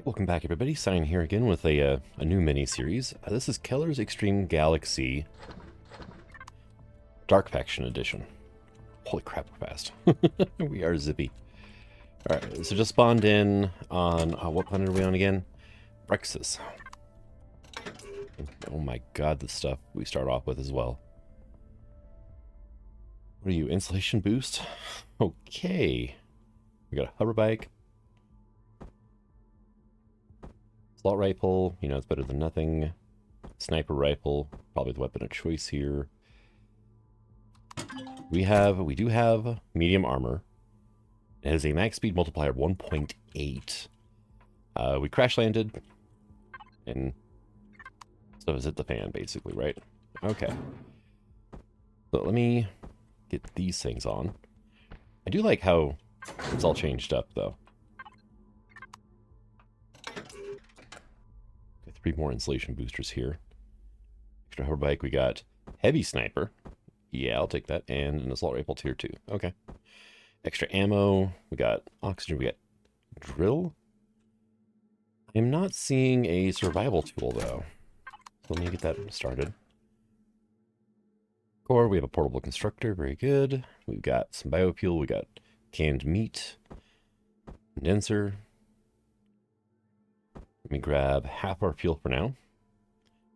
Welcome back, everybody. Signing here again with a new mini-series. This is Keller's Extreme Galaxy Dark Faction Edition. Holy crap, we're fast. We are zippy. Alright, so just spawned in on... what planet are we on again? Brexxis. Oh my god, the stuff we start off with as well. What are you, insulation boost? Okay. We got a hover bike. Assault rifle, you know, it's better than nothing. Sniper rifle, probably the weapon of choice here. We do have medium armor. It has a max speed multiplier of 1.8. We crash landed, and stuff has hit the fan, basically, right? Okay. So let me get these things on. I do like how it's all changed up, though. Got 3 more insulation boosters here. Extra hover bike, we got heavy sniper. Yeah, I'll take that. And an assault rifle tier 2. Okay. Extra ammo. We got oxygen. We got drill. I'm not seeing a survival tool, though. Let me get that started. Core, we have a portable constructor. Very good. We've got some biofuel. We got canned meat. Condenser. Let me grab half our fuel for now.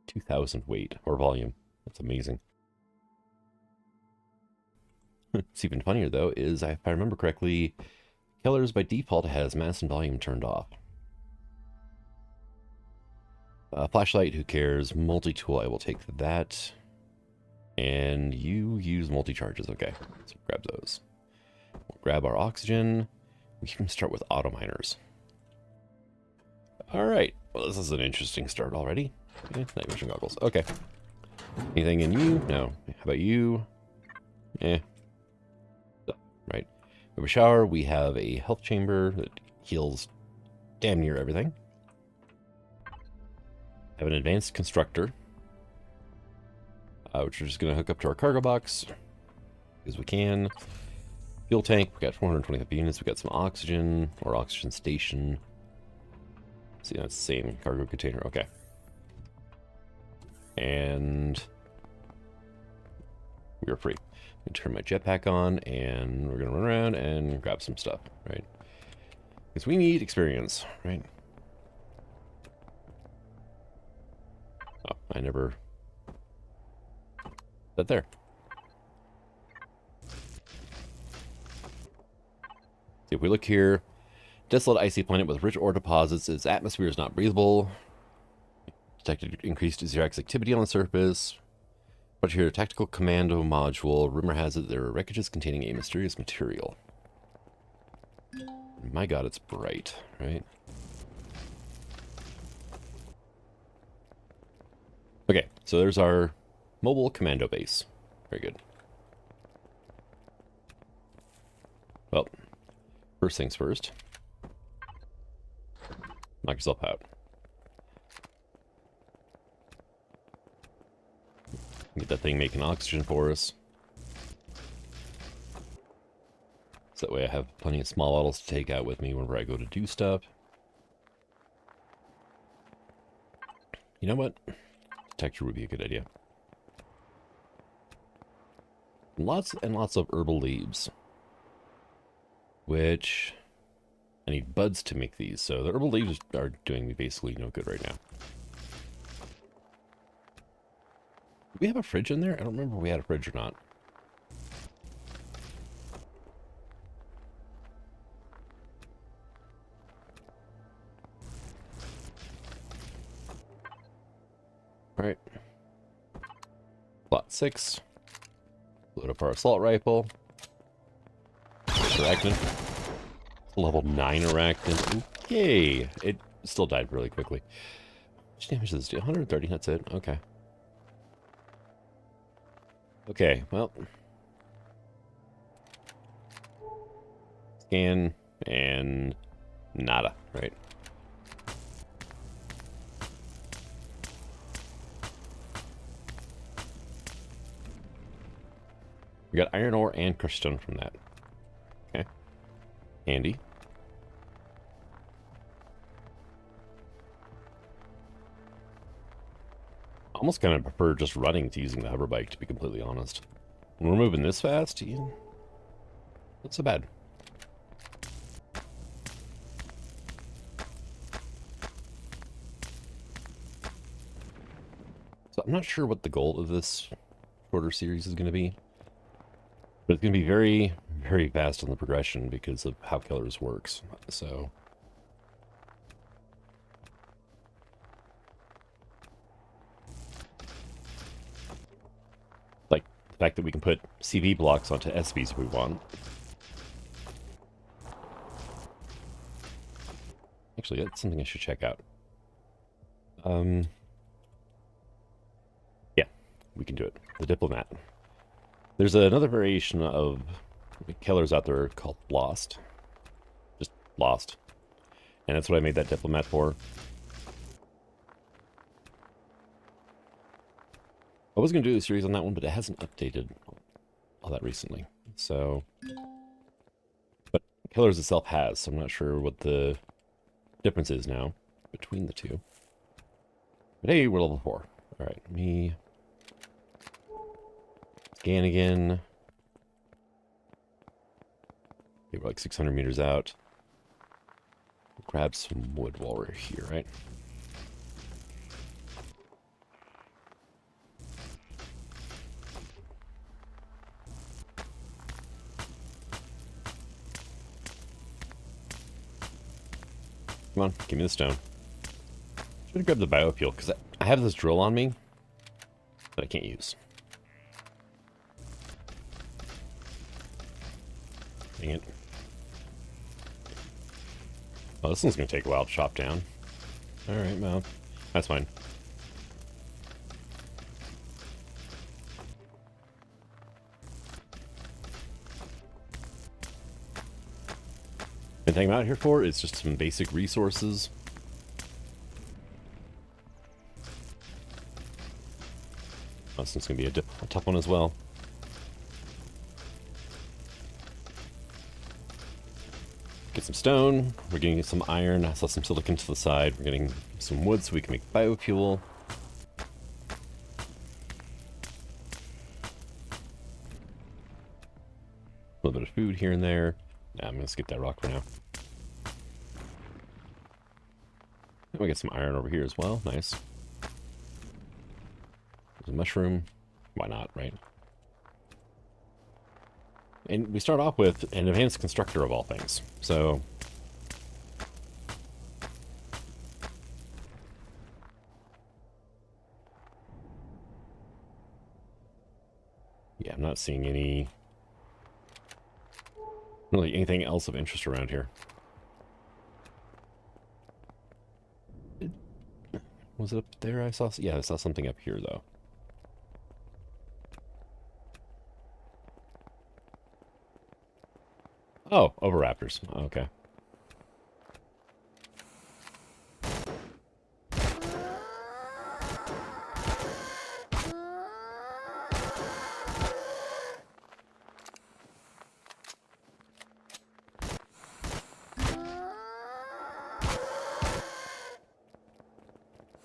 2,000 weight, or volume. That's amazing. What's even funnier, though, is if I remember correctly, Keller's by default has mass and volume turned off. Flashlight, who cares? Multi-tool, I will take that. And you use multi-charges, okay. So grab those. We'll grab our oxygen. We can start with auto miners. Alright, well this is an interesting start already. Night vision goggles, okay. Anything in you? No. How about you? Eh. Right. We have a shower. We have a health chamber that heals damn near everything. Have an advanced constructor, which we're just going to hook up to our cargo box because we can. Fuel tank. We got 425 units. We got some oxygen or oxygen station. See, that's the same cargo container. Okay. And we are free. I'm gonna turn my jetpack on, and we're gonna run around and grab some stuff, right? Because we need experience, right? Oh, I never... That there. See, if we look here, desolate icy planet with rich ore deposits. Its atmosphere is not breathable. Detected increased Xerax activity on the surface. But here, tactical commando module. Rumor has it there are wreckages containing a mysterious material. My god, it's bright, right? Okay, so there's our mobile commando base. Very good. Well, first things first. Knock yourself out. Get that thing making oxygen for us. So that way I have plenty of small bottles to take out with me whenever I go to do stuff. You know what? Detector would be a good idea. Lots and lots of herbal leaves. Which... I need buds to make these, so the herbal leaves are doing me basically no good right now. Do we have a fridge in there? I don't remember if we had a fridge or not. Alright. Plot 6. Load up our assault rifle. Arachnid. Level 9 arachnid. Okay. It still died really quickly. How much damage does this do? 130, that's it. Okay. Okay, well. Scan and nada, right? We got iron ore and crushed stone from that. Okay. Handy. almost kind of prefer just running to using the hover bike, to be completely honest. When we're moving this fast, not so bad. So I'm not sure what the goal of this shorter series is going to be. But it's going to be very, very fast on the progression because of how Keller's works. So... like, the fact that we can put CV blocks onto SVs if we want. Actually, that's something I should check out. Yeah, we can do it. The Diplomat. There's another variation of Keller's out there called Lost. Just Lost. And that's what I made that Diplomat for. I was going to do a series on that one, but it hasn't updated all that recently. So... but Keller's itself has, so I'm not sure what the difference is now between the two. But hey, we're level 4. Alright, let me... scan again. Okay, we're like 600 meters out. Grab some wood while we're here, right? Come on, give me the stone. Should have grabbed the biofuel, because I have this drill on me that I can't use. Dang it. Oh, this one's going to take a while to chop down. Alright, well, that's fine. The thing I'm out here for is just some basic resources. Oh, this one's going to be a tough one as well. Get some stone. We're getting some iron. I saw some silicon to the side. We're getting some wood so we can make biofuel. A little bit of food here and there. Nah, I'm going to skip that rock for now. And we get some iron over here as well. Nice. There's a mushroom. Why not, right? And we start off with an advanced constructor of all things. So... yeah, I'm not seeing really anything else of interest around here. Was it up there I saw? Yeah, I saw something up here, though. Oh, Oviraptors. Okay.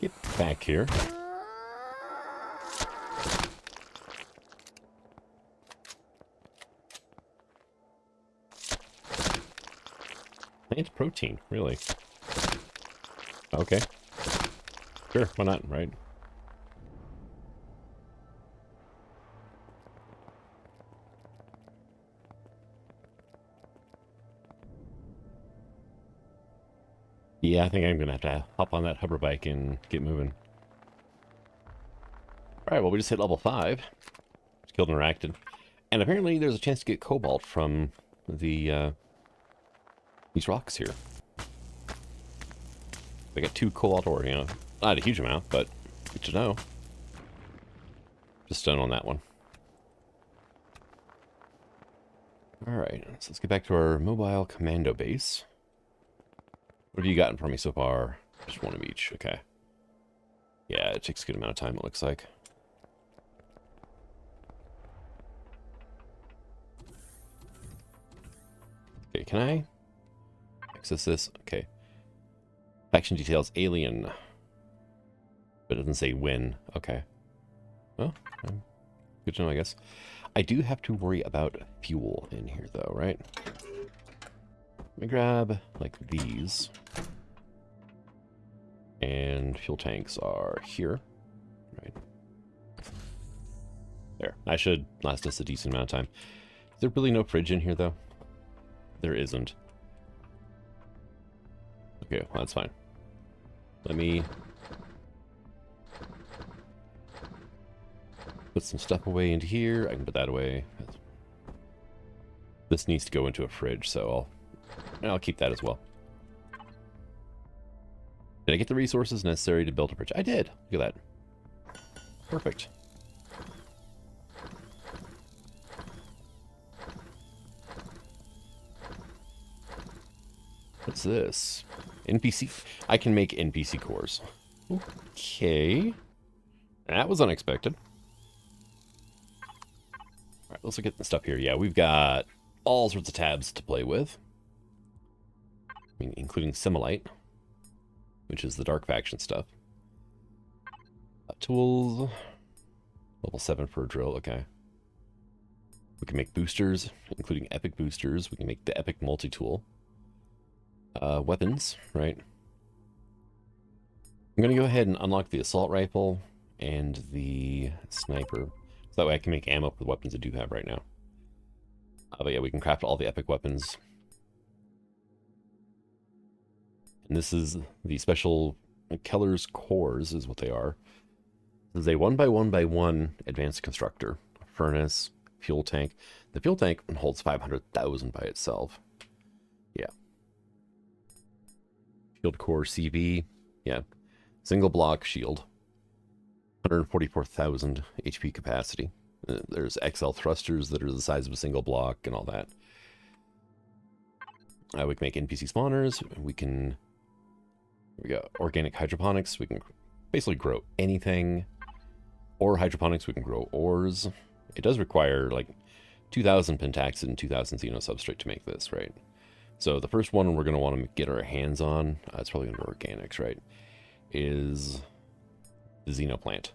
Get back here. Plant protein, really? Okay. Sure, why not, right? Yeah, I think I'm gonna have to hop on that hover bike and get moving. Alright, well, we just hit level 5. Just killed an arachnid. And apparently there's a chance to get cobalt from the, these rocks here. They got 2 cobalt ore, you know. Not a huge amount, but good to know. Just stone on that one. Alright, so let's get back to our mobile commando base. What have you gotten for me so far? Just one of each, okay. Yeah, it takes a good amount of time, it looks like. Okay, can I access this? Okay. Faction details, alien. But it doesn't say when. Okay. Oh, good to know, I guess. I do have to worry about fuel in here, though, right? Let me grab, like, these. And fuel tanks are here, right? There. That should last us a decent amount of time. Is there really no fridge in here, though? There isn't. Okay, well, that's fine. Let me put some stuff away into here. I can put that away. This needs to go into a fridge, so I'll keep that as well. Did I get the resources necessary to build a fridge? I did. Look at that. Perfect. What's this? NPC. I can make NPC cores. Okay. That was unexpected. Alright, let's look at the stuff here. Yeah, we've got all sorts of tabs to play with. I mean, including Simulite, which is the Dark Faction stuff. Tools. Level 7 for a drill, okay. We can make boosters, including epic boosters. We can make the epic multi-tool. Weapons, right? I'm going to go ahead and unlock the assault rifle and the sniper. So that way I can make ammo for the weapons I do have right now. But yeah, we can craft all the epic weapons. And this is the special Keller's cores is what they are. This is a 1x1x1 advanced constructor. Furnace, fuel tank. The fuel tank holds 500,000 by itself. Yeah. Shield core CB. Yeah. Single block shield. 144,000 HP capacity. There's XL thrusters that are the size of a single block and all that. We can make NPC spawners. We got organic hydroponics. We can basically grow anything. Or hydroponics, we can grow ores. It does require like 2,000 pentaxid and 2,000 xeno substrate to make this, right? So the first one we're going to want to get our hands on, it's probably under organics, right, is the xeno plant.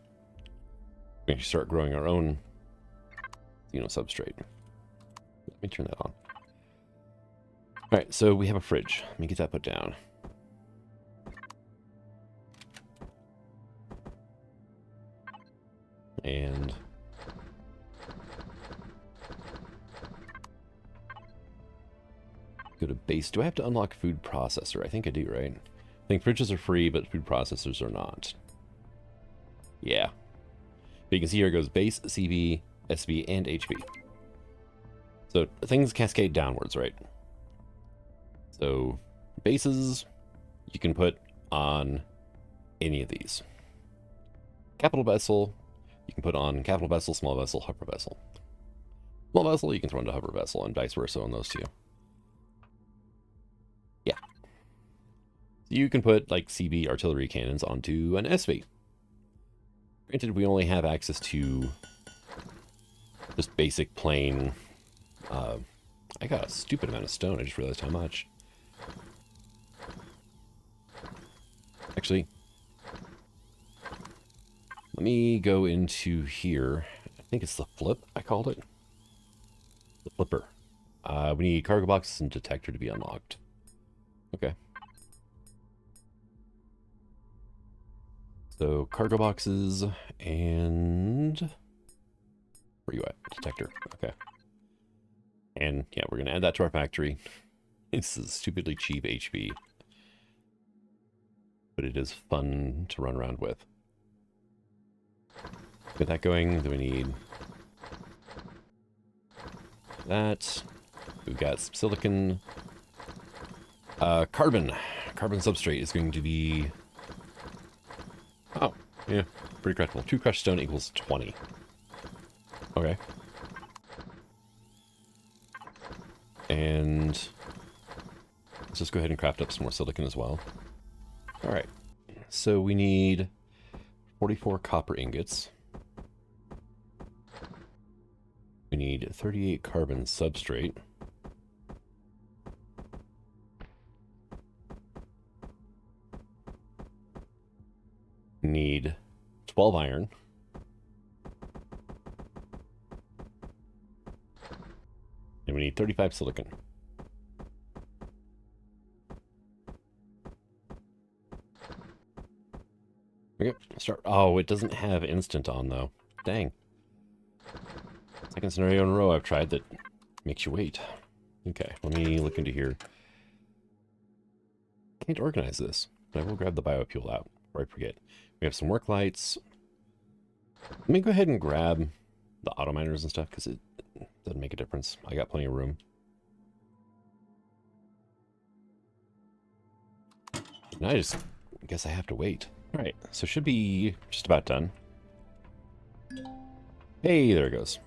We can start growing our own xeno substrate. Let me turn that on. All right, so we have a fridge. Let me get that put down. And go to base. Do I have to unlock food processor? I think I do, right? I think fridges are free, but food processors are not. Yeah. But you can see here it goes base, CB, SB, and HB. So things cascade downwards, right? So bases you can put on any of these. Capital vessel, you can put on capital vessel, small vessel, hover vessel. Small vessel, you can throw into hover vessel, and vice versa on those two. Yeah. You can put, like, CB artillery cannons onto an SV. Granted, we only have access to just basic plain... I got a stupid amount of stone, I just realized how much. Actually... let me go into here. I think it's the flip, I called it. The flipper. We need cargo boxes and detector to be unlocked. Okay. So, cargo boxes and... where you at? Detector. Okay. And, yeah, we're going to add that to our factory. It's a stupidly cheap HB. But it is fun to run around with. Get that going, then we need that. We've got some silicon. Carbon substrate is going to be... oh, yeah, pretty credible. 2 crushed stone equals 20. Okay. And let's just go ahead and craft up some more silicon as well. Alright, so we need 44 copper ingots. We need 38 carbon substrate. We need 12 iron. 35 silicon. Okay, start. Oh, it doesn't have instant on, though. Dang. Second scenario in a row I've tried that makes you wait. Okay, let me look into here. Can't organize this, but I will grab the biofuel out before I forget. We have some work lights. Let me go ahead and grab the auto miners and stuff, because it doesn't make a difference. I got plenty of room. Now I guess I have to wait. Alright, so should be just about done. Hey, there it goes.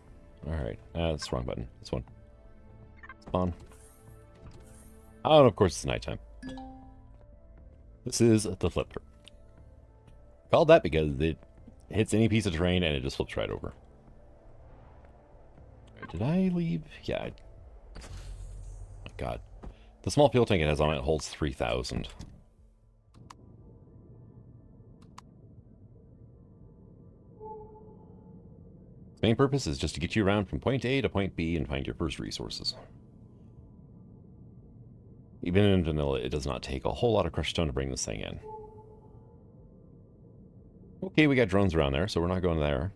Alright, that's the wrong button. This one. Spawn. Oh, and of course it's nighttime. This is the flipper. Called that because it hits any piece of terrain and it just flips right over. Right, did I leave? Yeah. Oh my god. The small fuel tank it has on it holds 3,000. Its main purpose is just to get you around from point A to point B and find your first resources. Even in vanilla, it does not take a whole lot of crushed stone to bring this thing in. Okay, we got drones around there, so we're not going there.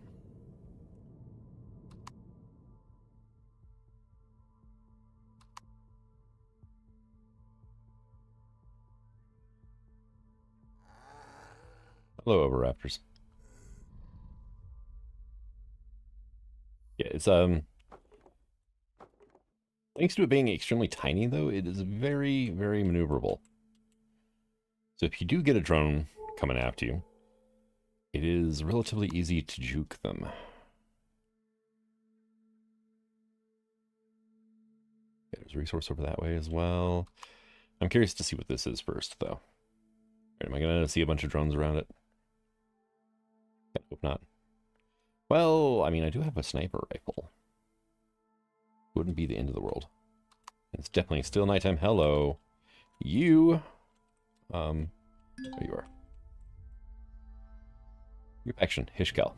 Hello, Overraptors. Yeah, it's, thanks to it being extremely tiny, though, it is very, very maneuverable. So if you do get a drone coming after you, it is relatively easy to juke them. Okay, there's a resource over that way as well. I'm curious to see what this is first, though. Am I going to see a bunch of drones around it? I hope not. Well, I mean, I do have a sniper rifle. Wouldn't be the end of the world. It's definitely still nighttime. Hello. You. There you are. Group action. Hishkel.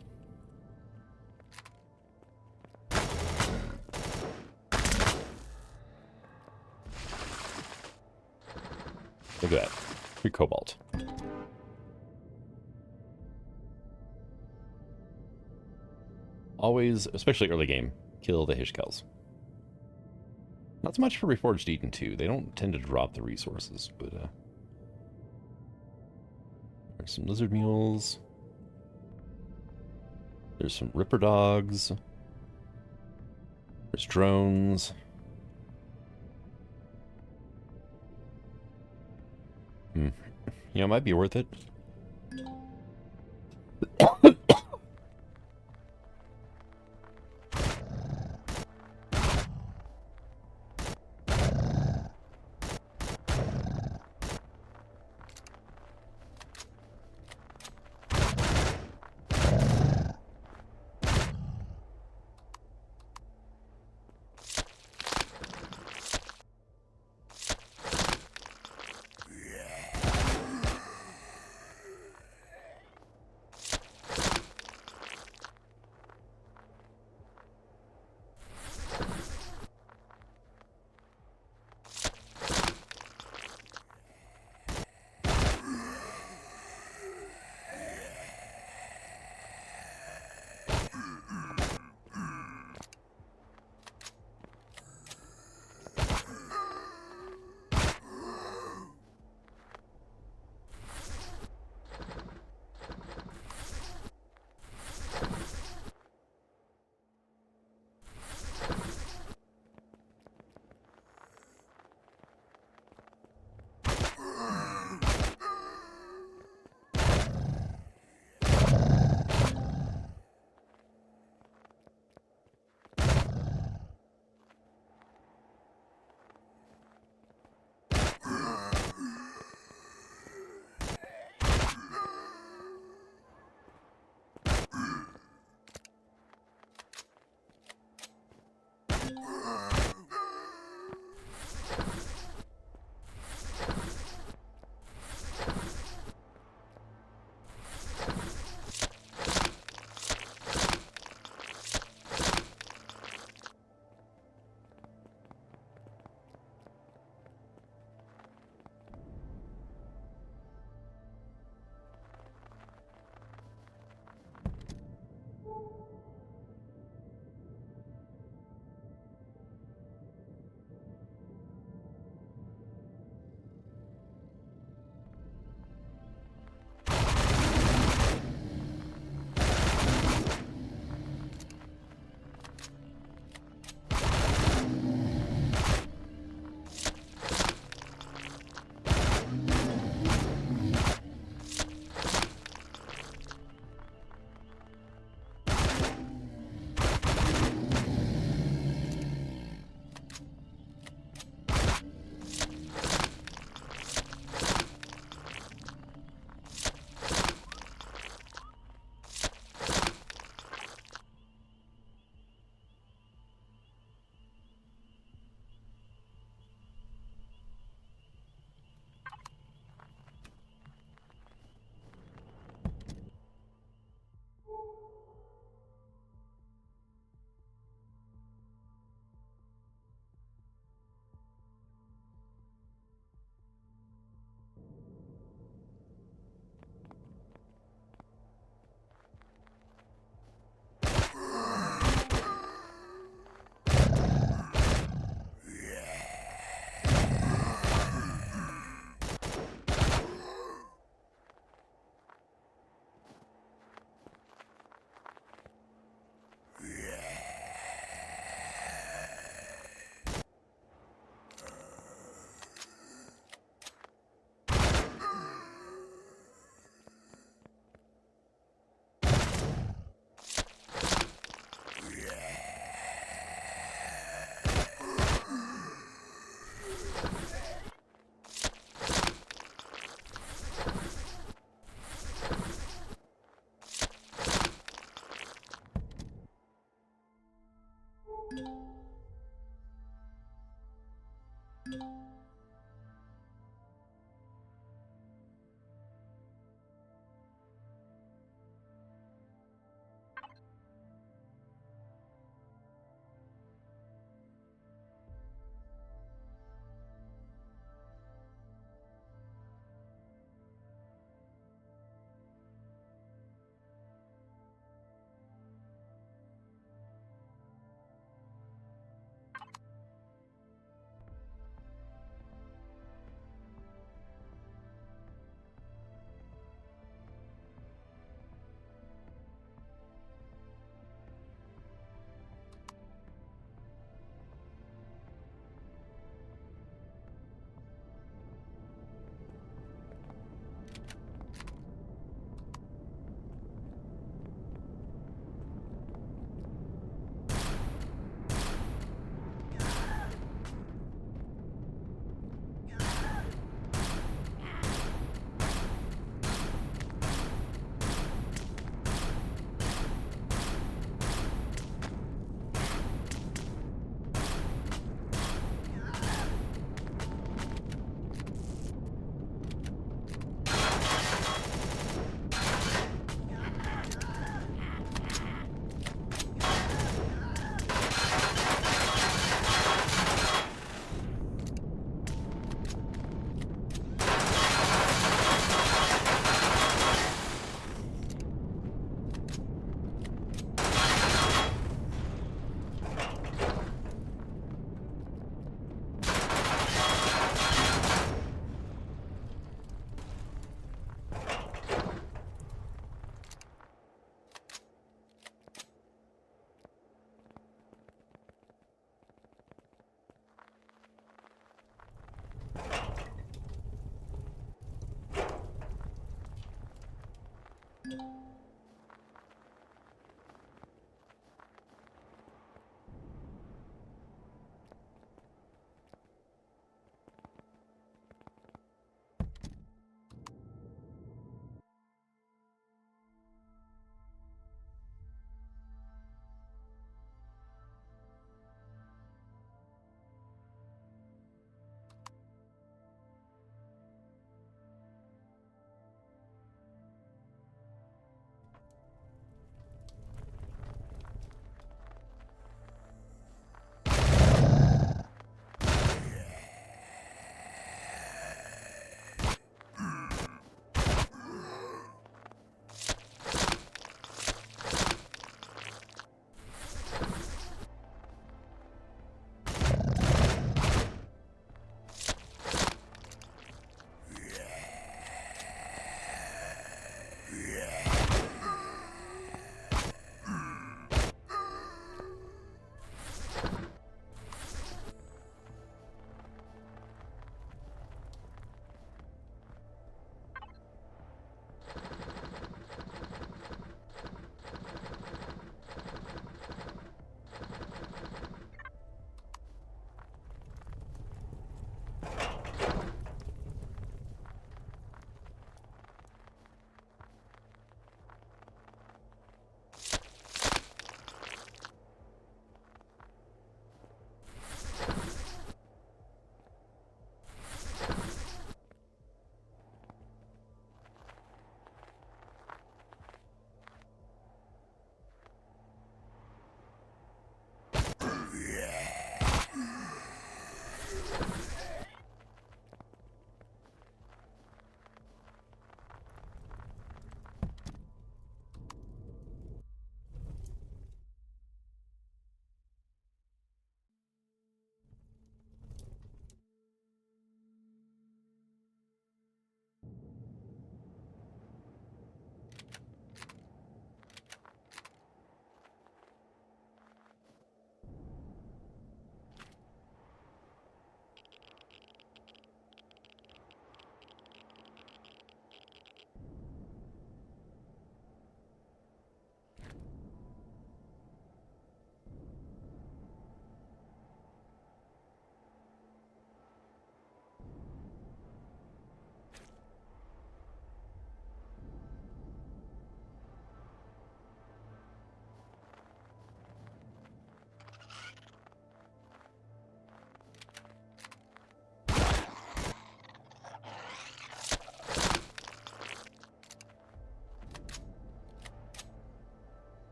Look at that. 3 cobalt. Always, especially early game, kill the Hishkels. Not so much for Reforged Eden 2. They don't tend to drop the resources, but there's some lizard mules. There's some ripper dogs. There's drones. You know, it might be worth it.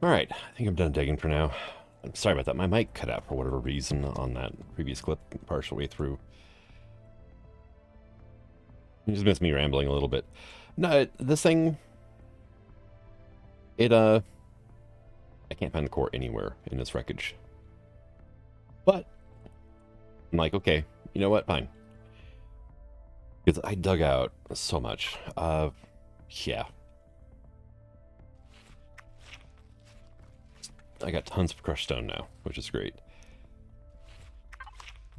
Alright, I think I'm done digging for now. I'm sorry about that. My mic cut out for whatever reason on that previous clip, partial way through. You just missed me rambling a little bit. No, this thing... I can't find the core anywhere in this wreckage. But, I'm like, okay, you know what? Fine. Because I dug out so much. Yeah. I got tons of crushed stone now, which is great.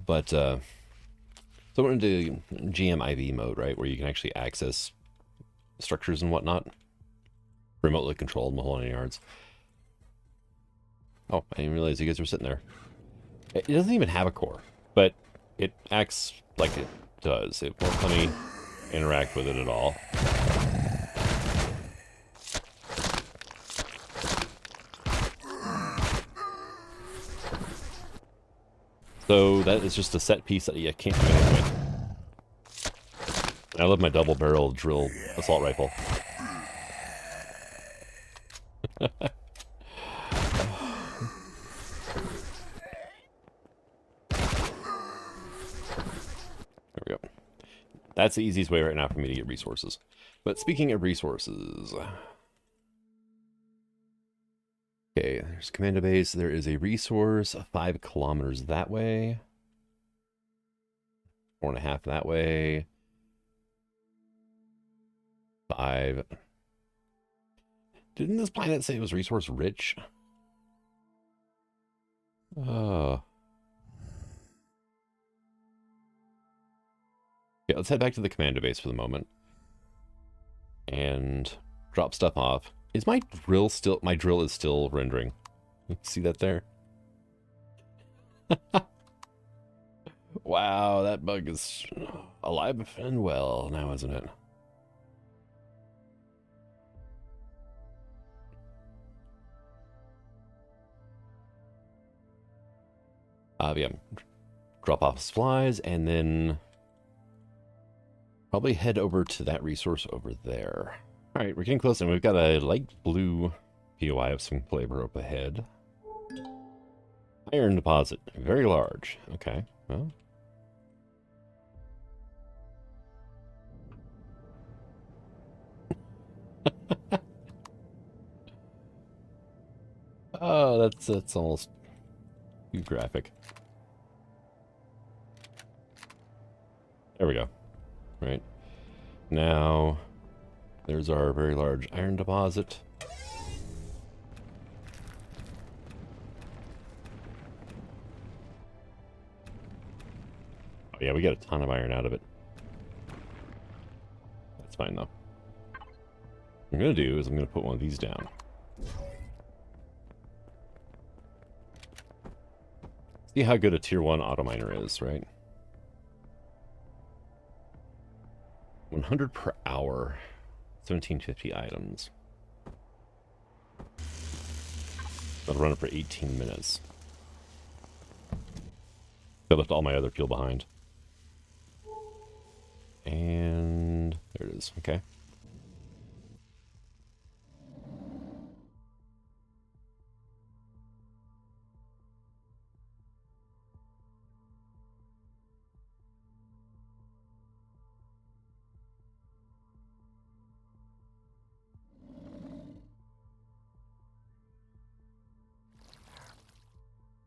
But, so we're into GMIV mode, right? Where you can actually access structures and whatnot. Remotely controlled, the whole 9 yards. Oh, I didn't realize you guys were sitting there. It doesn't even have a core, but it acts like it does. It won't let me interact with it at all. So that is just a set piece that you can't do anything with. I love my double-barrel drill assault rifle. There we go. That's the easiest way right now for me to get resources. But speaking of resources... Okay, there's commando base. There is a resource 5 kilometers that way. 4.5 that way. 5. Didn't this planet say it was resource rich? Oh. Okay, let's head back to the commando base for the moment. And drop stuff off. Is my drill still... My drill is still rendering. You see that there? Wow, that bug is alive and well now, isn't it? Yeah. Drop off supplies and then probably head over to that resource over there. All right, we're getting close, and we've got a light blue POI of some flavor up ahead. Iron deposit, very large. Okay, well. Oh, that's almost too graphic. There we go. Right. Now, there's our very large iron deposit. Oh yeah, we got a ton of iron out of it. That's fine though. What I'm gonna do is I'm gonna put one of these down. See how good a tier 1 auto miner is, right? 100 per hour. 1750 items. I'll run it for 18 minutes. I left all my other fuel behind. And there it is. Okay.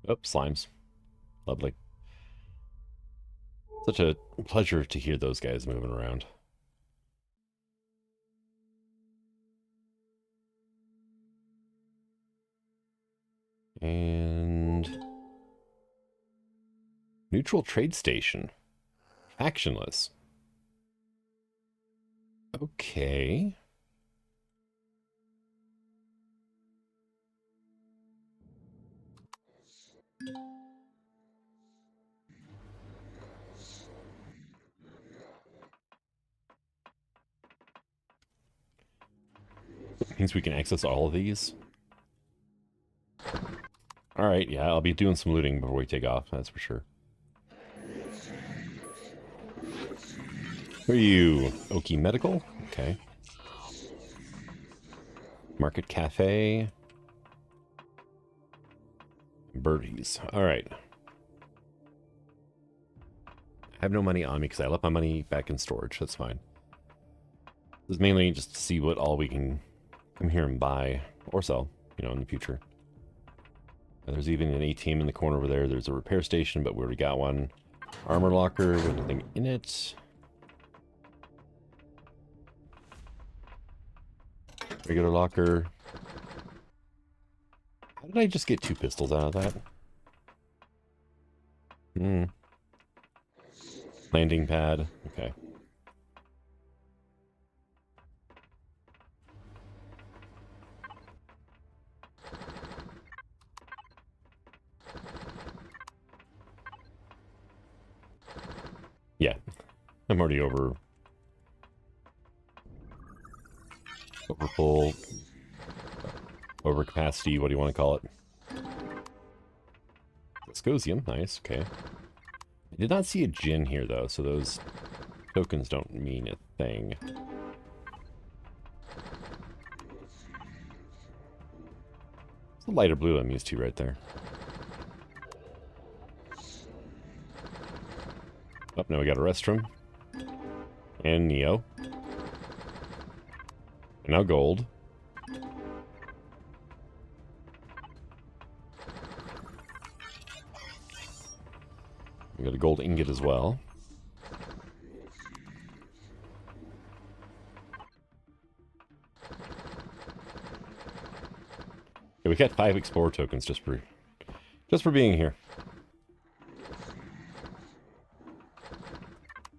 Oh, slimes. Lovely. Such a pleasure to hear those guys moving around. And... neutral trade station. Actionless. Okay. Means we can access all of these. Alright, yeah, I'll be doing some looting before we take off, that's for sure. Who are you? Oki Medical? Okay. Market Cafe. Birdies. All right. I have no money on me because I left my money back in storage. That's fine. This is mainly just to see what all we can come here and buy or sell, you know, in the future. There's even an ATM in the corner over there. There's a repair station, but we already got one. Armor locker with nothing in it. Regular locker. How did I just get 2 pistols out of that? Landing pad. Okay. Yeah. I'm already over full. Over capacity, what do you want to call it? Viscosium, nice, okay. I did not see a gin here, though, so those tokens don't mean a thing. It's the lighter blue I'm used to right there. Oh, now we got a restroom. And Neo. And now gold. We got a gold ingot as well. Yeah, we got 5 Explorer tokens just for being here.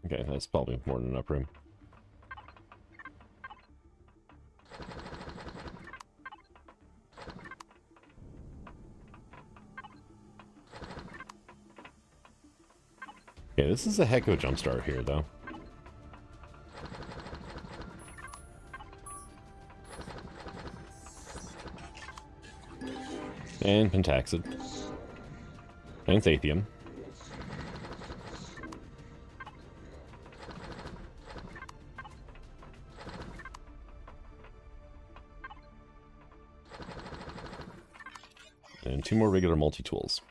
Okay, that's probably more than enough room. Okay, this is a heck of a jump start here, though. And Pentaxid. And Sathium. And 2 more regular multi-tools.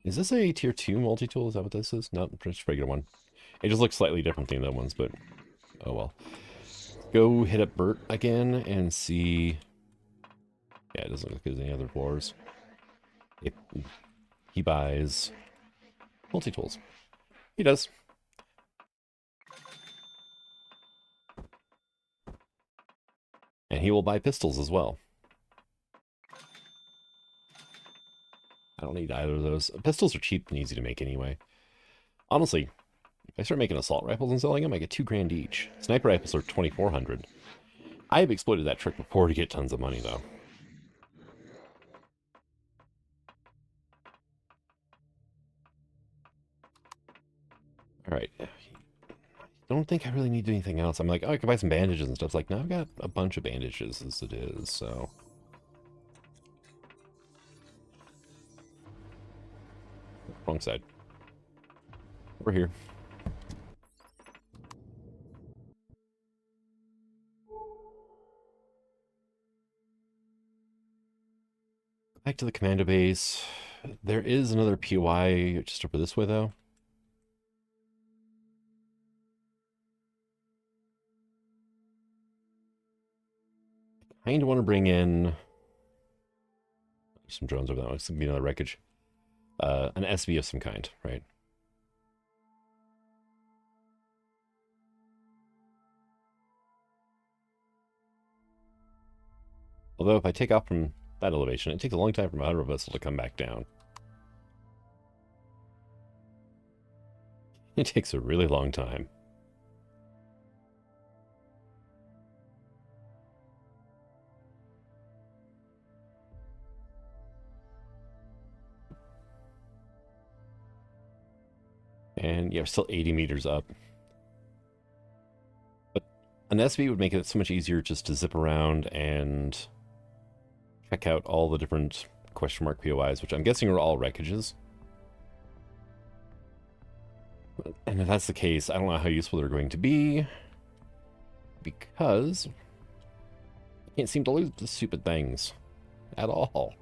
Is this a tier 2 multi-tool? Is that what this is? No, just regular one. It just looks slightly different than the other ones, but oh well. Go hit up Bert again and see. Yeah, it doesn't look like there's any other floors. He buys multi-tools. He does. And he will buy pistols as well. I don't need either of those. Pistols are cheap and easy to make anyway. Honestly, if I start making assault rifles and selling them, I get $2 grand each. Sniper rifles are $2,400. I have exploited that trick before to get tons of money, though. Alright. I don't think I really need anything else. I'm like, oh, I could buy some bandages and stuff. It's like, no, I've got a bunch of bandages as it is, so... Wrong side. Over here. Back to the commando base. There is another POI just over this way, though. I kind of want to bring in some drones over there. It's going to be another wreckage. An SV of some kind, right? Although if I take off from that elevation, it takes a long time for my hydro vessel to come back down. It takes a really long time. And yeah, we're still 80 meters up. But an SV would make it so much easier just to zip around and check out all the different question mark POIs, which I'm guessing are all wreckages. And if that's the case, I don't know how useful they're going to be, because I can't seem to lose the stupid things at all.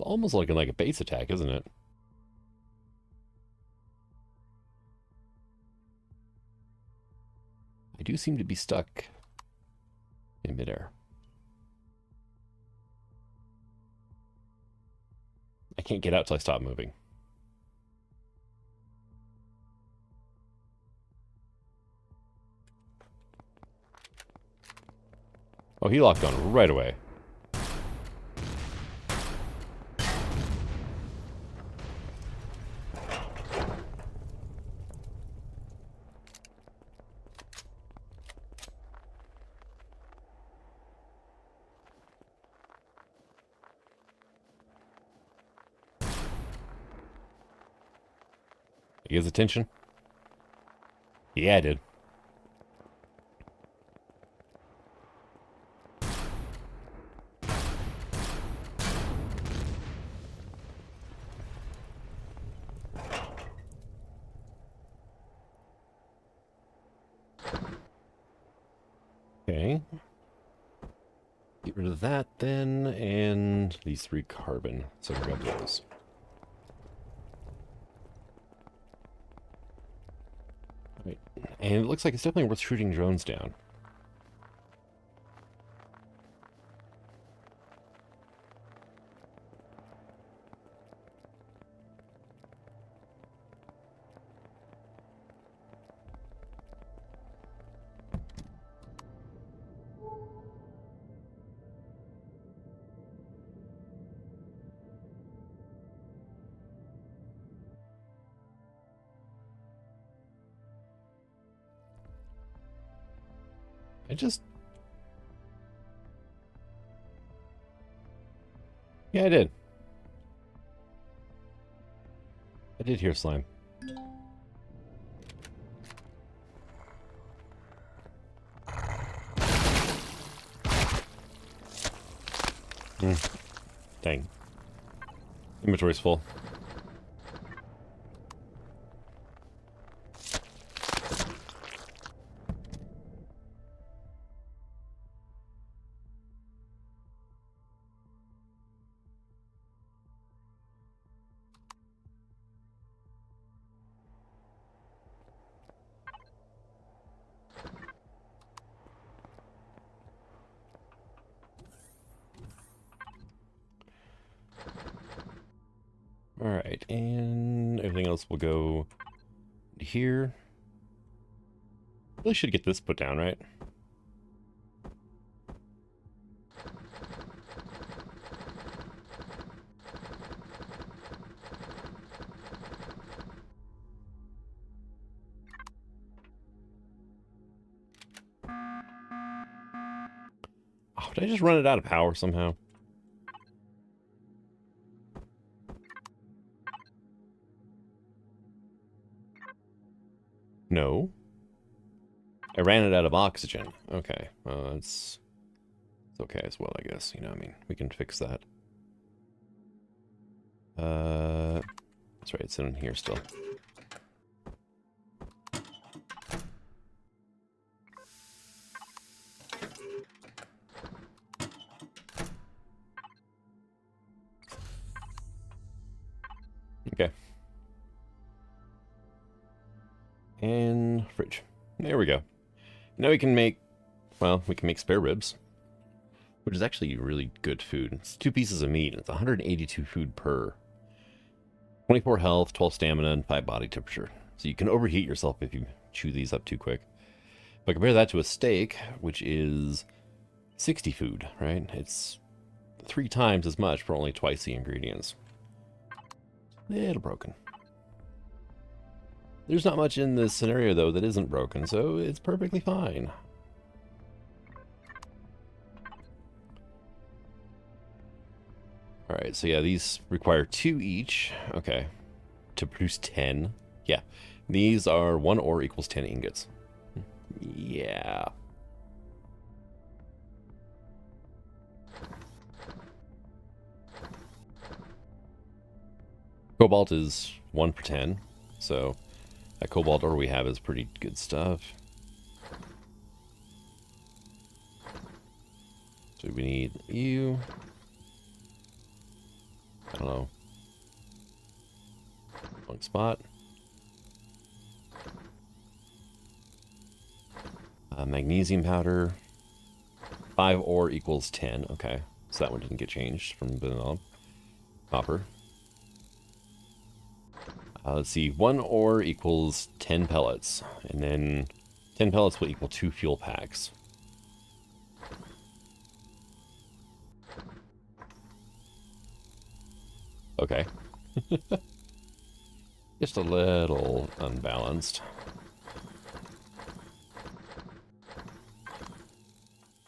almost looking like a base attack, isn't it? I do seem to be stuck in midair. I can't get out till I stop moving. Oh, he locked on right away. You guys attention? Yeah, I did. Okay. Get rid of that then, and these 3 carbon. So we'll grab those. Right. And it looks like it's definitely worth shooting drones down. Yeah, I did. I did hear slime. Dang. Inventory's full. Alright, and everything else will go here. Really should get this put down, right? Oh, did I just run it out of power somehow? No. I ran it out of oxygen. Okay. It's okay as well, I guess. You know, I mean, we can fix that. That's right, it's in here still. Okay. And fridge. There we go. Now we can make, well, we can make spare ribs, which is actually really good food. It's 2 pieces of meat. It's 182 food per. 24 health, 12 stamina, and 5 body temperature. So you can overheat yourself if you chew these up too quick. But compare that to a steak, which is 60 food, right? It's 3 times as much for only twice the ingredients. A little broken. There's not much in this scenario, though, that isn't broken, so it's perfectly fine. Alright, so yeah, these require 2 each. Okay. To produce 10. Yeah. These are 1 ore equals 10 ingots. Yeah. Cobalt is 1 per 10, so that cobalt ore we have is pretty good stuff. So we need you. I don't know. Wrong spot. Magnesium powder. 5 ore equals 10. Okay. So that one didn't get changed from vanilla. Copper. Let's see. 1 ore equals 10 pellets. And then 10 pellets will equal 2 fuel packs. Okay. Just a little unbalanced.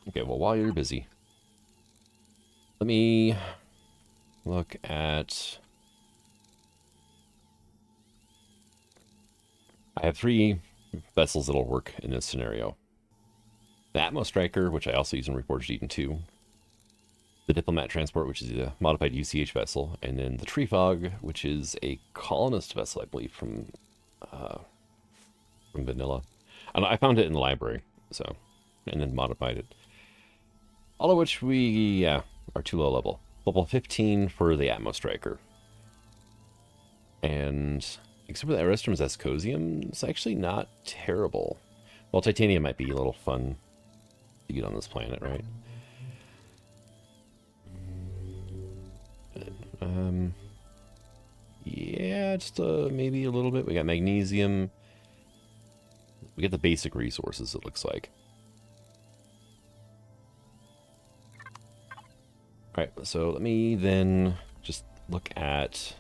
Okay, well, while you're busy, let me look at... I have 3 vessels that'll work in this scenario. The Atmo Striker, which I also use in Reforged Eden 2. The Diplomat Transport, which is a modified UCH vessel. And then the Tree Fog, which is a colonist vessel, I believe, from vanilla. I found it in the library, so, and then modified it. All of which we are too low level. Level 15 for the Atmo Striker. And except for the Aristom's Ascosium, it's actually not terrible. Well, Titanium might be a little fun to get on this planet, right? Yeah, just maybe a little bit. We got Magnesium. We get the basic resources, it looks like. Alright, so let me then just look at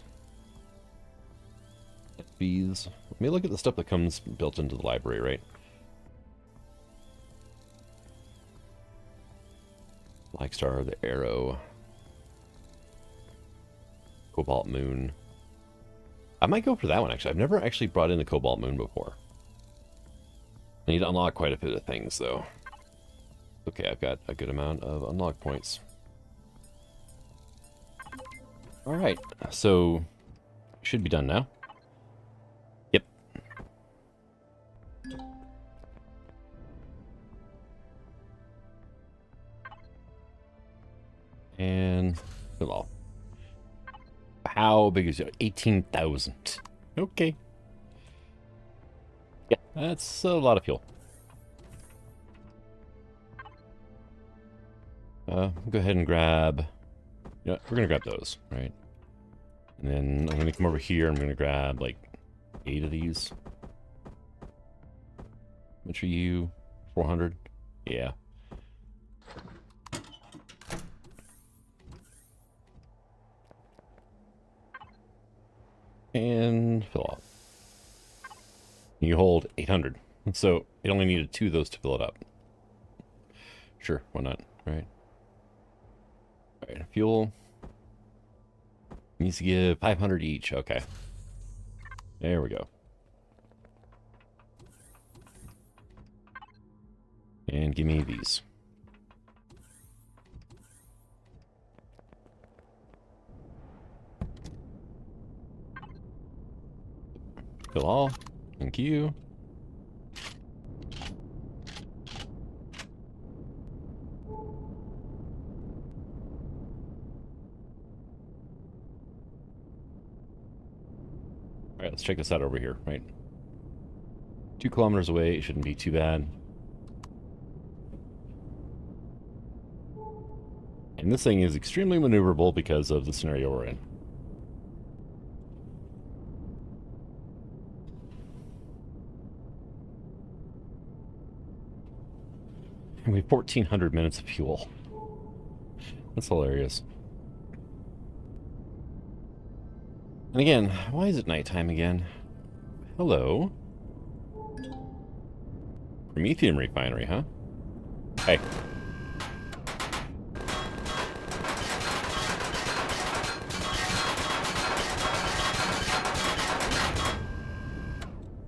these. Let me look at the stuff that comes built into the library, right? Black Star, the Arrow, Cobalt Moon. I might go for that one, actually. I've never actually brought in a Cobalt Moon before. I need to unlock quite a bit of things, though. Okay, I've got a good amount of unlock points. Alright, so should be done now. Yep. And well, how big is it? 18,000. Okay. Yeah, that's a lot of fuel. Go ahead and grab... Yeah, we're going to grab those, right? And then I'm going to come over here. I'm going to grab, like, 8 of these. Much are you? 400? Yeah. And fill up. You hold 800. So it only needed 2 of those to fill it up. Sure, why not, right? Alright, fuel. Needs to give 500 each. Okay. There we go. And give me these. Fill all. Thank you. Alright, let's check this out over here, right? 2 kilometers away, it shouldn't be too bad. And this thing is extremely maneuverable because of the scenario we're in. And we have 1,400 minutes of fuel. That's hilarious. And again, why is it nighttime again? Hello? Promethium refinery, huh? Hey.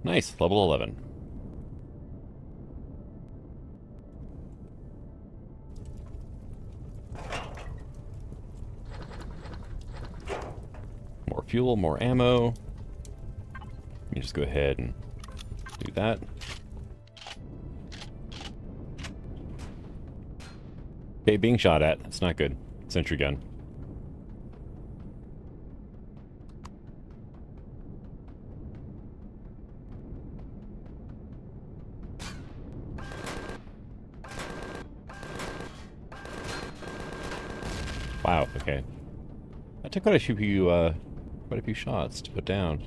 Nice, level 11. More fuel, more ammo. Let me just go ahead and do that. Okay, being shot at. That's not good. Sentry gun. Wow, okay. That took quite a few shots to put down.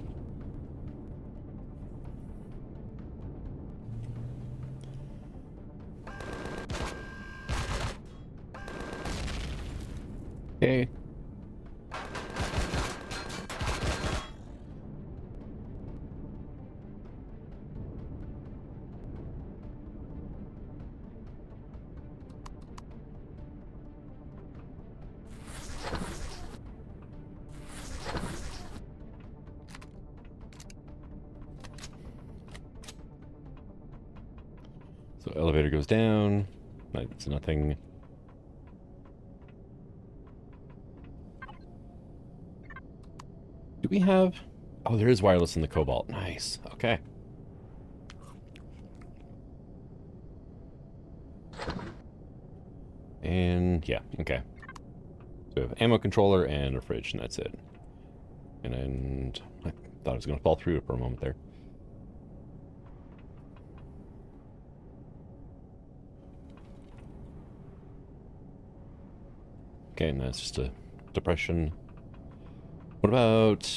Okay. So elevator goes down. It's nothing. Do we have... Oh, there is wireless in the Cobalt. Nice. Okay. And yeah, okay. So we have ammo controller and a fridge, and that's it. And I thought I was going to fall through it for a moment there. Okay, and that's just a depression. What about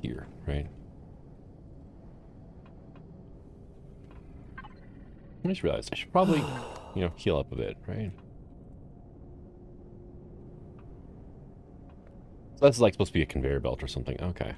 here, right? I just realized I should probably, you know, heal up a bit, right? So that's like supposed to be a conveyor belt or something. Okay.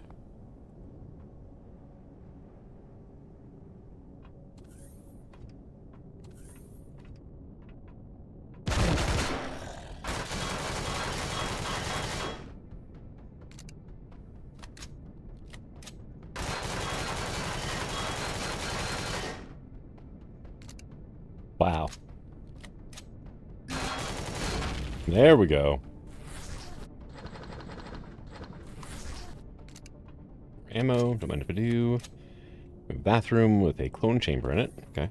Wow. There we go. Ammo, don't mind if I do. A bathroom with a clone chamber in it. Okay.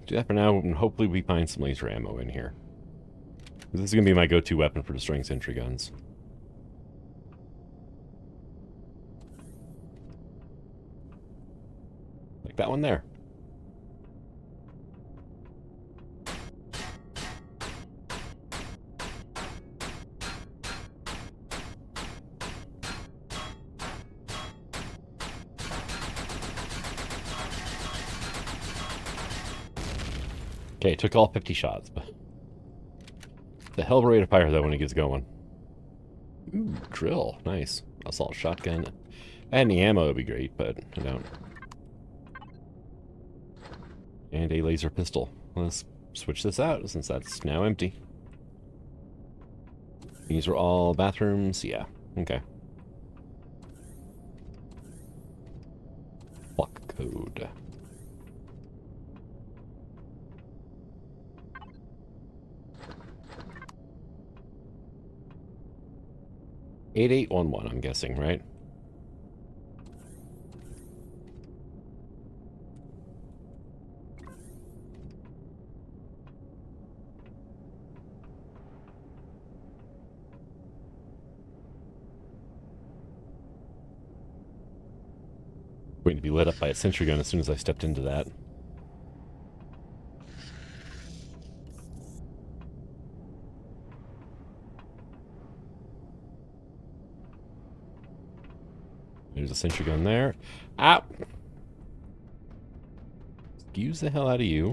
Do that for now, and hopefully we find some laser ammo in here. This is going to be my go-to weapon for destroying sentry guns. Like that one there. Okay, took all 50 shots, but the hell of a rate of fire though when it gets going. Ooh, drill, nice. Assault shotgun. If I had any ammo, would be great, but I don't. And a laser pistol. Let's switch this out since that's now empty. These are all bathrooms. Yeah, okay. Block code. $8811, I'm guessing, right? Waiting to be lit up by a sentry gun as soon as I stepped into that. There's a sentry gun there. Ah! Excuse the hell out of you.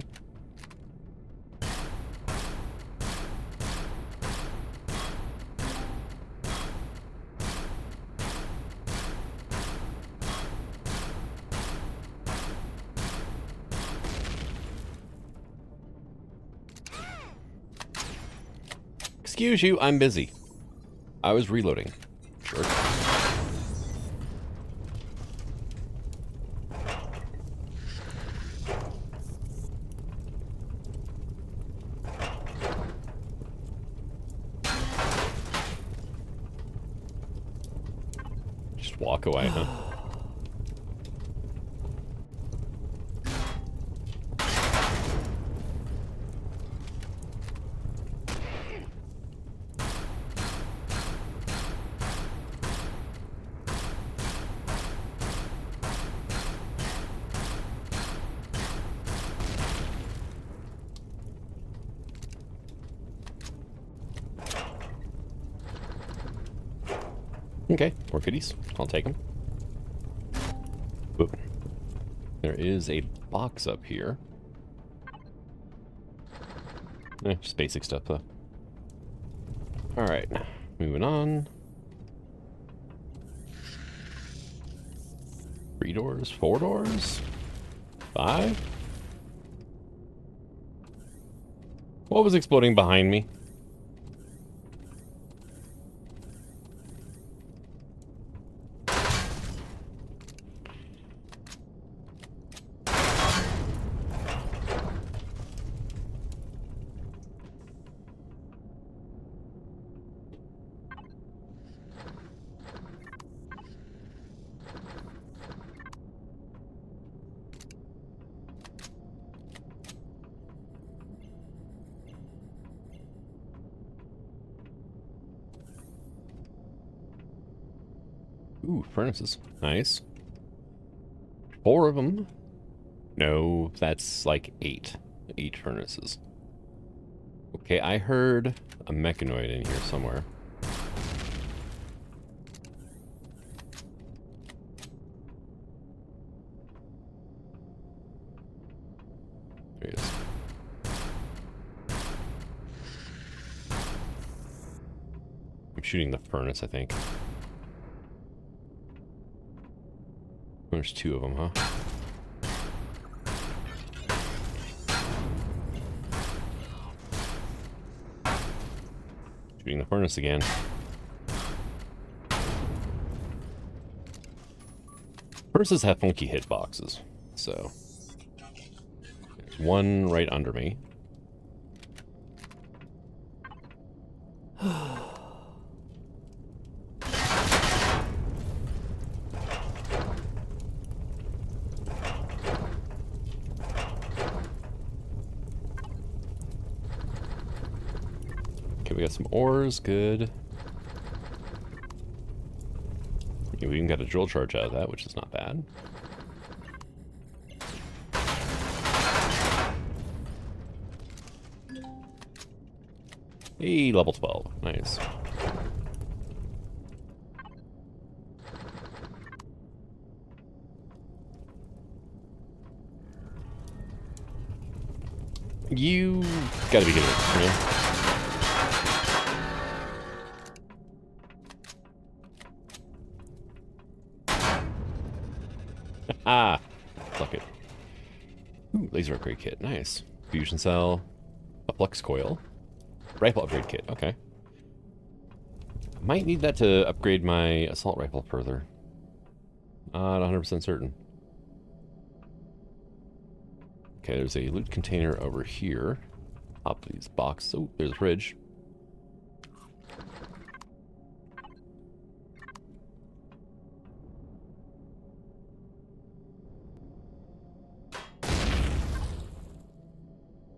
Excuse you, I'm busy. I was reloading. Sure. Just walk away, huh? Okay, more goodies. I'll take them. Oop. There is a box up here. Just basic stuff, though. Alright, moving on. 3 doors, 4 doors, 5? What was exploding behind me? Ooh, furnaces. Nice. 4 of them. No, that's like 8. 8 furnaces. Okay, I heard a mechanoid in here somewhere. There he is. I'm shooting the furnace, I think. There's 2 of them, huh? Shooting the furnace again. Furnaces have funky hitboxes, so... There's one right under me. Okay, we got some ores, good. Okay, we even got a drill charge out of that, which is not bad. Hey, level 12. Nice. You gotta be kidding me. Ah, fuck it. Ooh, laser upgrade kit, nice. Fusion cell, a flux coil, rifle upgrade kit, okay. Might need that to upgrade my assault rifle further. Not 100% certain. Okay, there's a loot container over here. Top of these boxes. Oh, there's a fridge.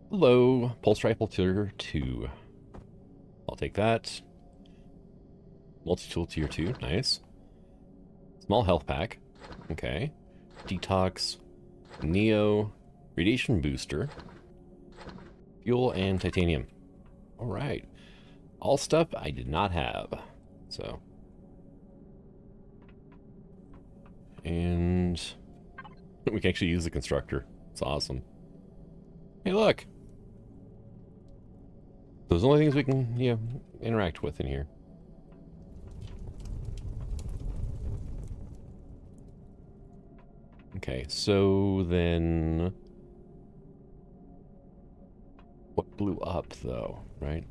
Hello, pulse rifle tier 2. I'll take that. Multi-tool tier 2, nice. Small health pack, okay. Detox, Neo, radiation booster, fuel, and titanium. All right, all stuff I did not have, so. And we can actually use the constructor. It's awesome. Hey, look. Those are the only things we can, interact with in here. Okay, so then... What blew up, though, right?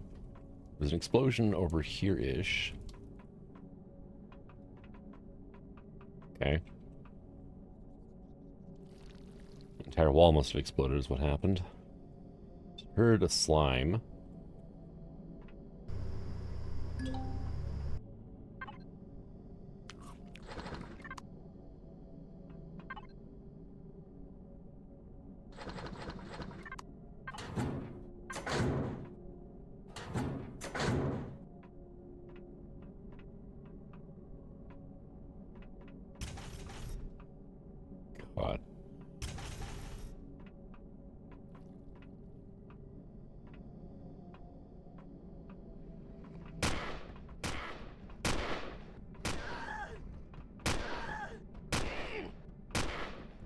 There's an explosion over here-ish. Okay. The entire wall must have exploded is what happened. Heard a slime. God.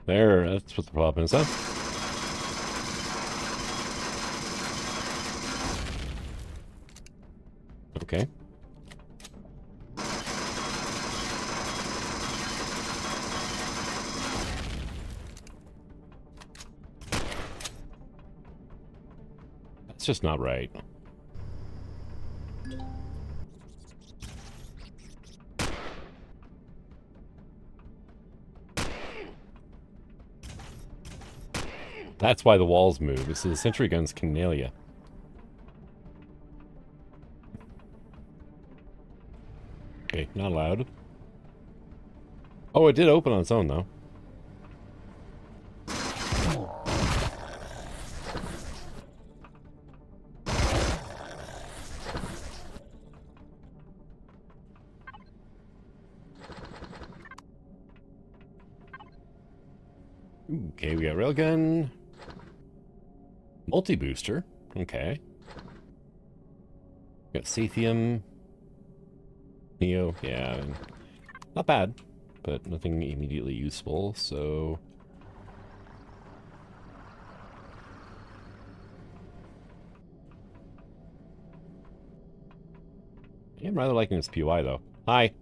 There, that's what the problem is, huh? Okay. That's just not right. That's why the walls move. This is the sentry guns can nail you. Okay, not allowed. Oh, it did open on its own, though. Okay, we got railgun. Multi-booster. Okay. Got Sathium. Neo. Yeah, I mean, not bad, but nothing immediately useful, so... I'm rather liking this POI, though. Hi.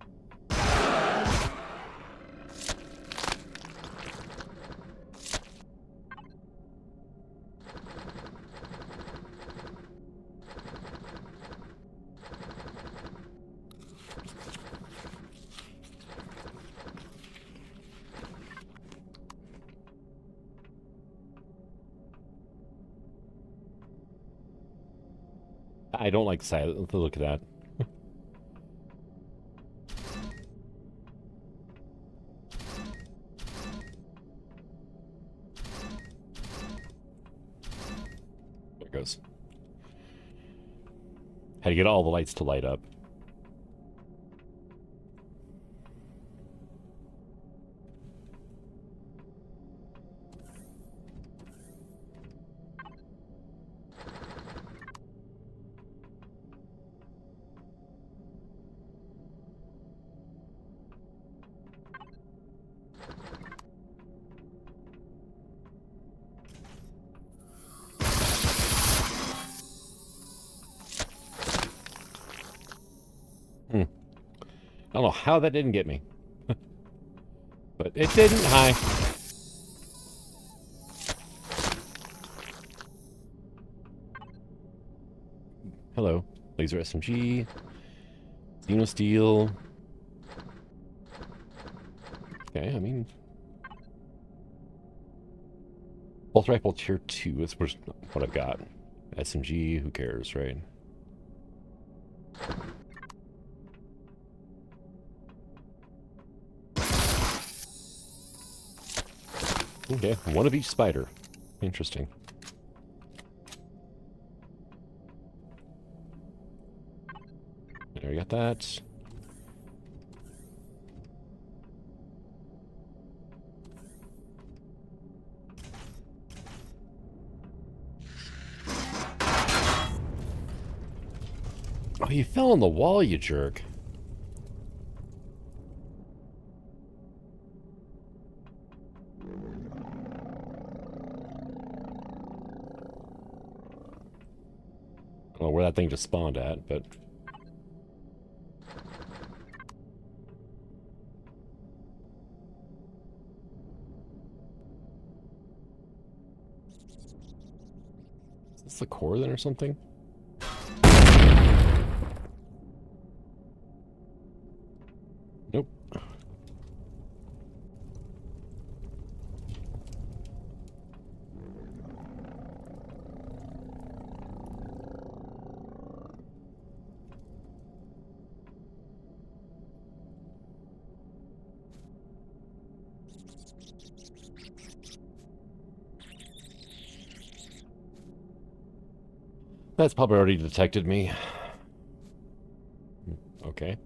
I don't like the look of that. There it goes. Had to get all the lights to light up. I don't know how that didn't get me. But it didn't. Hi. Hello. Laser SMG. Xeno Steel. Okay, I mean... Pulse Rifle Tier 2 is what I've got. SMG, who cares, right? Okay, one of each spider. Interesting. There, we got that. Oh, you fell on the wall, you jerk. I don't know where that thing just spawned at, but... Is this the core then or something? Nope. That's probably already detected me. Okay.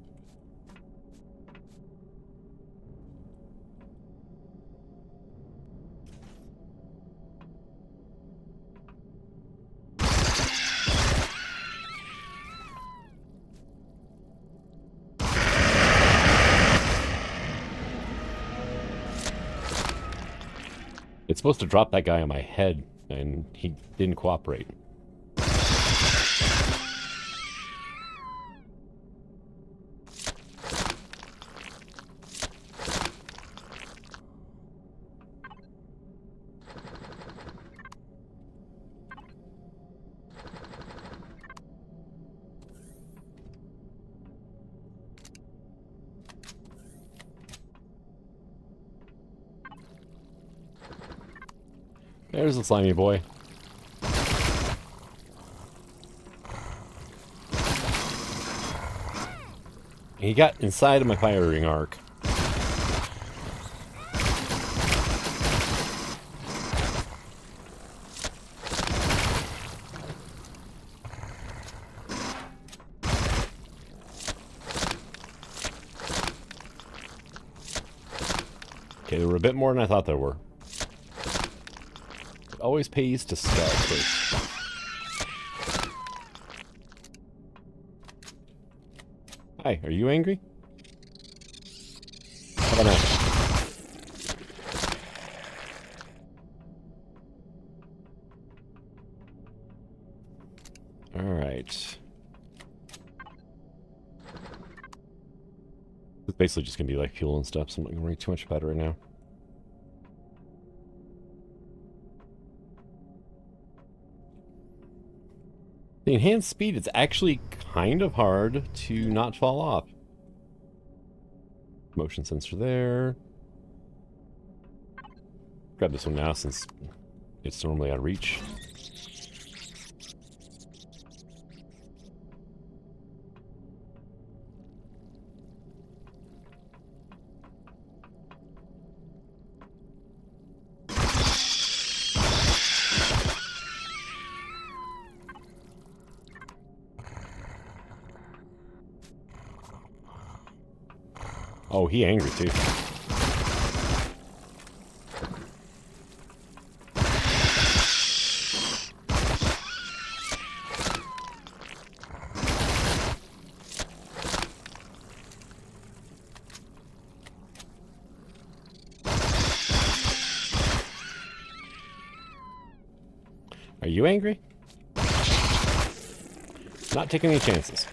supposed to drop that guy on my head, and he didn't cooperate. There's the slimy boy. He got inside of my firing arc. Okay, there were a bit more than I thought there were. It always pays to start first. Hi, are you angry? How about that? Alright. It's basically just gonna be like fuel and stuff, so I'm not gonna worry too much about it right now. The enhanced speed, it's actually kind of hard to not fall off. Motion sensor there. Grab this one now since it's normally out of reach. Oh, he angry too. Are you angry? Not taking any chances.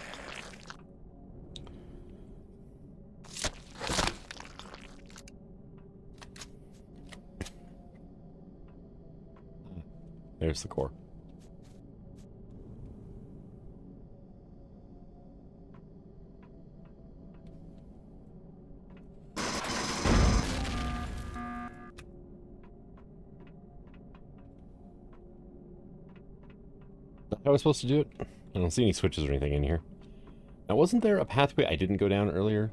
There's the core. How was I supposed to do it? I don't see any switches or anything in here. Now, wasn't there a pathway I didn't go down earlier?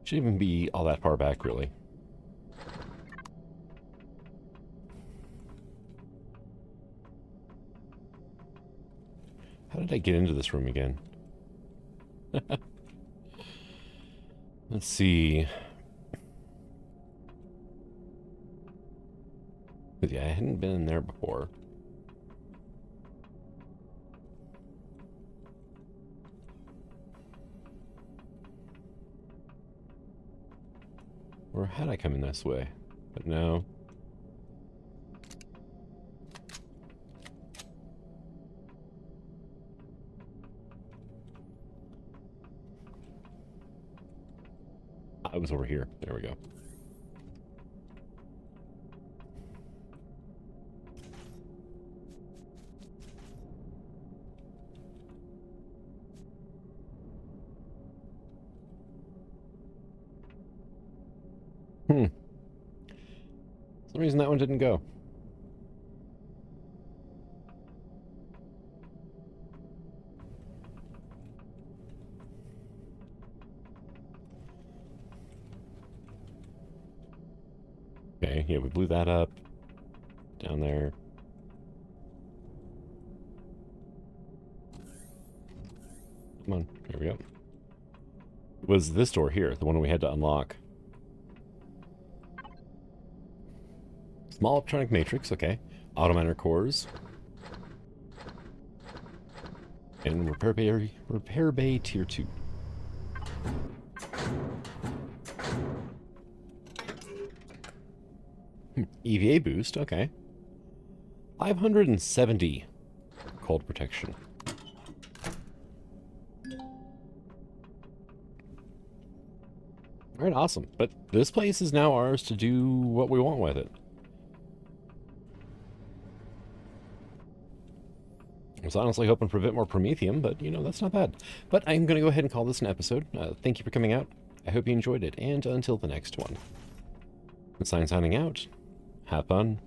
Shouldn't even be all that far back, really. How did I get into this room again? Let's see. Yeah, I hadn't been in there before. Or had I come in this way? But no. I was over here. There we go. For some reason that one didn't go. Okay, yeah, we blew that up. Down there. Come on, here we go. It was this door here, the one we had to unlock. Small electronic matrix, okay. Autominer cores. And repair bay tier 2. EVA boost, okay. 570 cold protection. Alright, awesome. But this place is now ours to do what we want with it. I was honestly hoping for a bit more Promethium, but, you know, that's not bad. But I'm going to go ahead and call this an episode. Thank you for coming out. I hope you enjoyed it, and until the next one. Signing out. Have fun.